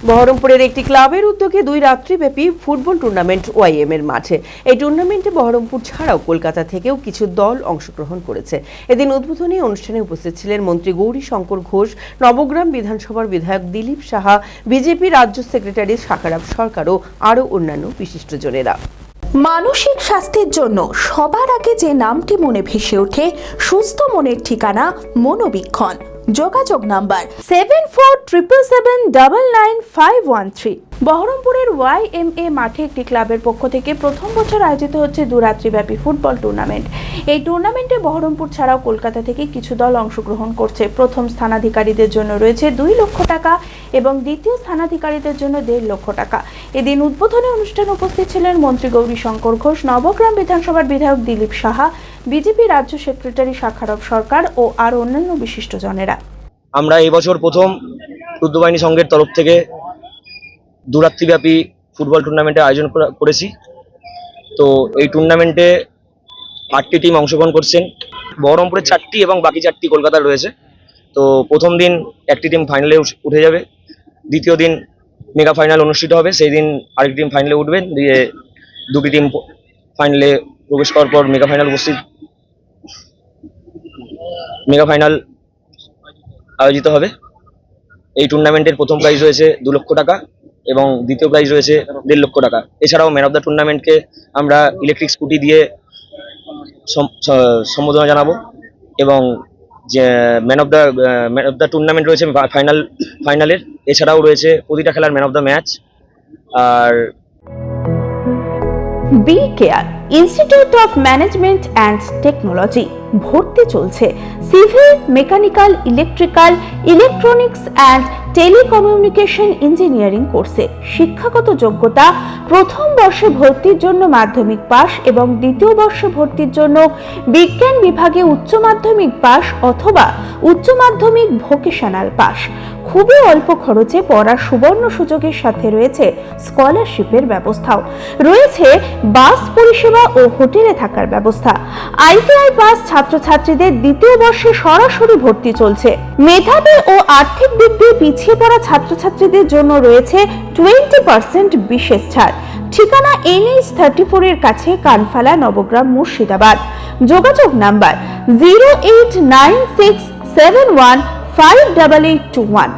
বহরমপুরের একটি ক্লাবের উদ্যোগে 2 রাত্রিব্যাপী ফুটবল টুর্নামেন্ট ওয়াইএম এর মাঠে। এই টুর্নামেন্টে বহরমপুর ছাড়াও কলকাতা থেকেও কিছু দল অংশগ্রহণ করেছে। এদিন উদ্বোধনী অনুষ্ঠানে উপস্থিত ছিলেন মন্ত্রী গৌরীশঙ্কর ঘোষ, নবগ্রাম বিধানসভার বিধায়ক দিলীপ সাহা, বিজেপি রাজ্য সেক্রেটারি শাখারাব সরকার ও আরও অন্যান্য বিশিষ্টজনেরা। মানসিক স্বাস্থ্যের জন্য সবার আগে যে নামটি মনে ভেসে ওঠে, সুস্থ মনের ঠিকানা মনোবীক্ষণ। যোগাযোগ নাম্বার 7477799513। বহরমপুরের ওয়াইএমএ মাঠে একটি ক্লাবের পক্ষ থেকে প্রথম বছর আয়োজিত হচ্ছে 2 রাত্রিব্যাপী ফুটবল টুর্নামেন্ট। এই টুর্নামেন্টে বহরমপুর ছাড়াও কলকাতা থেকে কিছু দল অংশগ্রহণ করছে। প্রথম স্থানাধিকারীদের জন্য রয়েছে 2 লক্ষ টাকা এবং দ্বিতীয় স্থানাধিকারীদের জন্য 1.5 লক্ষ টাকা। এদিন উদ্বোধনী অনুষ্ঠানে উপস্থিত ছিলেন মন্ত্রী গৌরীশঙ্কর ঘোষ, নবগ্রাম বিধানসভার বিধায়ক দিলীপ সাহা, বিজেপি রাজ্য সেক্রেটারি শাখারাব সরকার ও আরও অন্যান্য বিশিষ্টজনেরা। আমরা এই বছর প্রথম যুদ্ধবাহিনী সংঘের তরফ থেকে 2 রাত্রিব্যাপী ফুটবল টুর্নামেন্টের আয়োজন করেছি। তো এই টুর্নামেন্টে 8টি টিম অংশগ্রহণ করছেন। বহরমপুরের 4টি এবং বাকি 4টি কলকাতার রয়েছে। তো প্রথম দিন একটি টিম ফাইনালে উঠে যাবে, দ্বিতীয় দিন মেগা ফাইনাল অনুষ্ঠিত হবে, সেই দিন আরেকটি টিম ফাইনালে উঠবে, দিয়ে 2টি টিম ফাইনালে প্রবেশ করার পর মেগা ফাইনাল আয়োজিত হবে। এই টুর্নামেন্টের প্রথম প্রাইজ রয়েছে 2 লক্ষ টাকা এবং দ্বিতীয় প্রাইজ রয়েছে 1.5 লক্ষ টাকা। এছাড়াও ম্যান অফ দ্য টুর্নামেন্টকে আমরা ইলেকট্রিক স্কুটি দিয়ে সম্বোধনা জানাবো এবং যে ম্যান অফ দ্য টুর্নামেন্ট রয়েছে ফাইনালের। এছাড়াও রয়েছে প্রতিটা খেলার ম্যান অফ দ্য ম্যাচ। আর B care institute of management and technology ভর্তি চলছে civil, mechanical, electrical, electronics and telecommunication engineering কোর্সে। শিক্ষাগত যোগ্যতা: প্রথম বর্ষে ভর্তির জন্য মাধ্যমিক পাস এবং দ্বিতীয় বর্ষে ভর্তির জন্য বিজ্ঞান বিভাগে উচ্চ মাধ্যমিক পাস অথবা উচ্চ মাধ্যমিক ভোকেশনাল পাস। খুবই অল্প খরচে পড়ার সুবর্ণ সুযোগের সাথে রয়েছে স্কলারশিপের ব্যবস্থাও। রয়েছে বাস পরিষেবা ও হোটেলে থাকার ব্যবস্থা। আইটিআই পাস ছাত্রছাত্রীদের দ্বিতীয় বর্ষে সরাসরি ভর্তি চলছে। মেধাবী ও আর্থিক দিক দিয়ে পিছিয়ে পড়া ছাত্রছাত্রীদের জন্য রয়েছে 20% বিশেষ ছাড়। ঠিকানা NH 34 এর কাছে, কানফালা, নবগ্রাম, মুর্শিদাবাদ। যোগাযোগ নাম্বার 08967158821।